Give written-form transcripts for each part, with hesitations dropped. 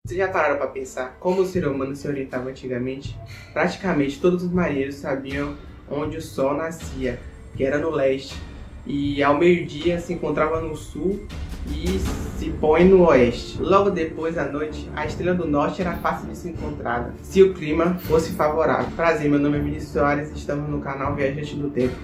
Vocês já pararam para pensar como o ser humano se orientava antigamente? Praticamente todos os marinheiros sabiam onde o sol nascia, que era no leste, e ao meio-dia se encontrava no sul e se põe no oeste. Logo depois, à noite, a estrela do norte era fácil de ser encontrada, se o clima fosse favorável. Prazer, meu nome é Vinícius Soares e estamos no canal Viajante do Tempo.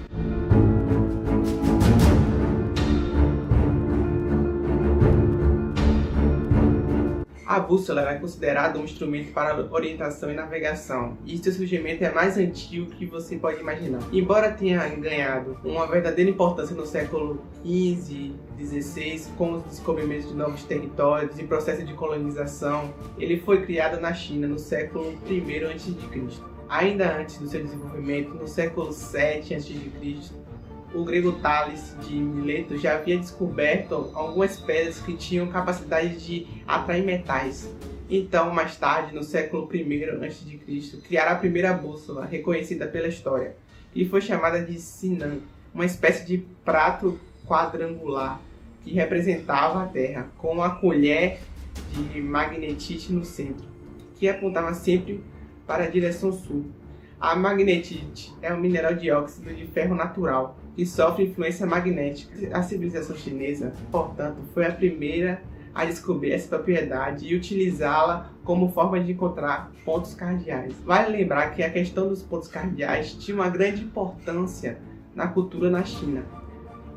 A bússola era considerada um instrumento para orientação e navegação, e seu surgimento é mais antigo que você pode imaginar. Embora tenha ganhado uma verdadeira importância no século XV, XVI, com os descobrimentos de novos territórios e processo de colonização, ele foi criado na China no século I a.C. Ainda antes do seu desenvolvimento, no século VII a.C., o grego Tales de Mileto já havia descoberto algumas pedras que tinham capacidade de atrair metais. Então, mais tarde, no século I a.C., criaram a primeira bússola reconhecida pela história, e foi chamada de Sinan, uma espécie de prato quadrangular que representava a Terra, com uma colher de magnetite no centro, que apontava sempre para a direção sul. A magnetite é um mineral de óxido de ferro natural que sofre influência magnética. A civilização chinesa, portanto, foi a primeira a descobrir essa propriedade e utilizá-la como forma de encontrar pontos cardeais. Vale lembrar que a questão dos pontos cardeais tinha uma grande importância na cultura na China.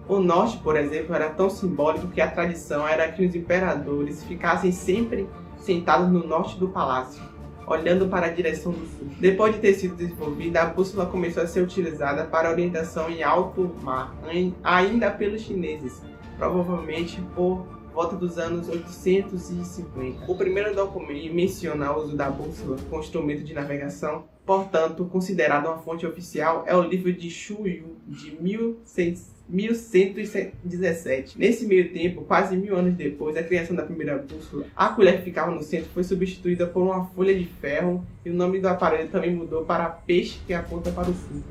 O norte, por exemplo, era tão simbólico que a tradição era que os imperadores ficassem sempre sentados no norte do palácio, olhando para a direção do sul. Depois de ter sido desenvolvida, a bússola começou a ser utilizada para orientação em alto mar, ainda pelos chineses, provavelmente por volta dos anos 850. O primeiro documento menciona o uso da bússola como instrumento de navegação, portanto, considerado uma fonte oficial, é o livro de Xu Yu, de 1117. Nesse meio tempo, quase 1000 anos depois da criação da primeira bússola, a colher que ficava no centro foi substituída por uma folha de ferro e o nome do aparelho também mudou para peixe que aponta para o sul,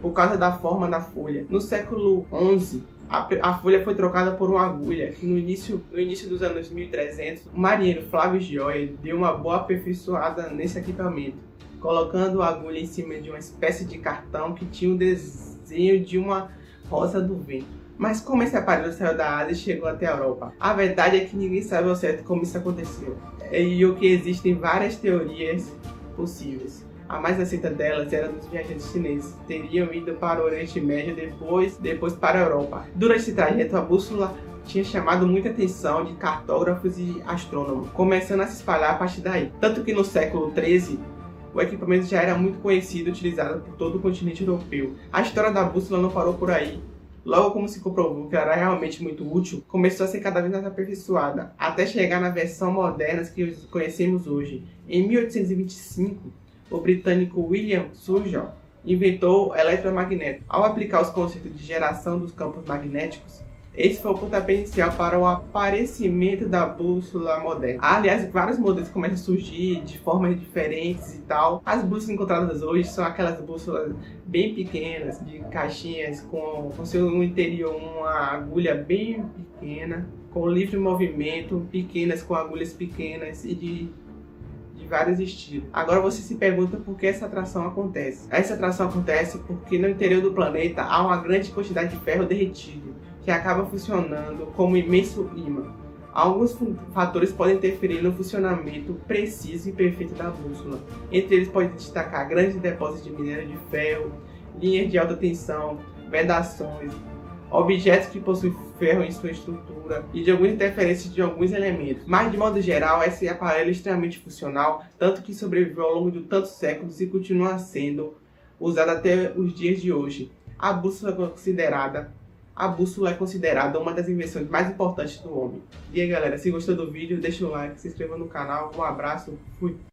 por causa da forma da folha. No século XI, a folha foi trocada por uma agulha, que no início dos anos 1300, o marinheiro Flávio Gioia deu uma boa aperfeiçoada nesse equipamento, colocando a agulha em cima de uma espécie de cartão que tinha um desenho de uma rosa do vento. Mas como esse aparelho saiu da Ásia e chegou até a Europa? A verdade é que ninguém sabe ao certo como isso aconteceu, e o que existem várias teorias possíveis. A mais aceita delas era dos viajantes chineses, que teriam ido para o Oriente Médio depois para a Europa. Durante esse trajeto, a bússola tinha chamado muita atenção de cartógrafos e astrônomos, começando a se espalhar a partir daí. Tanto que no século XIII, o equipamento já era muito conhecido e utilizado por todo o continente europeu. A história da bússola não parou por aí. Logo, como se comprovou que ela era realmente muito útil, começou a ser cada vez mais aperfeiçoada, até chegar na versão moderna que conhecemos hoje. Em 1825, o britânico William Surgeon inventou o eletromagneto. Ao aplicar os conceitos de geração dos campos magnéticos, esse foi o pontapé inicial para o aparecimento da bússola moderna. Aliás, vários modelos começam a surgir de formas diferentes e tal. As bússolas encontradas hoje são aquelas bússolas bem pequenas, de caixinhas, com seu interior uma agulha bem pequena, com livre movimento, pequenas, com agulhas pequenas e de vários estilos. Agora você se pergunta por que essa atração acontece. Essa atração acontece porque no interior do planeta há uma grande quantidade de ferro derretido, que acaba funcionando como imenso imã. Alguns fatores podem interferir no funcionamento preciso e perfeito da bússola. Entre eles pode destacar grandes depósitos de minério de ferro, linhas de alta tensão, vedações, objetos que possuem ferro em sua estrutura e de algumas interferências de alguns elementos. Mas, de modo geral, esse aparelho é extremamente funcional, tanto que sobreviveu ao longo de tantos séculos e continua sendo usado até os dias de hoje. A bússola é considerada uma das invenções mais importantes do homem. E aí, galera, se gostou do vídeo, deixa o like, se inscreva no canal. Um abraço, fui!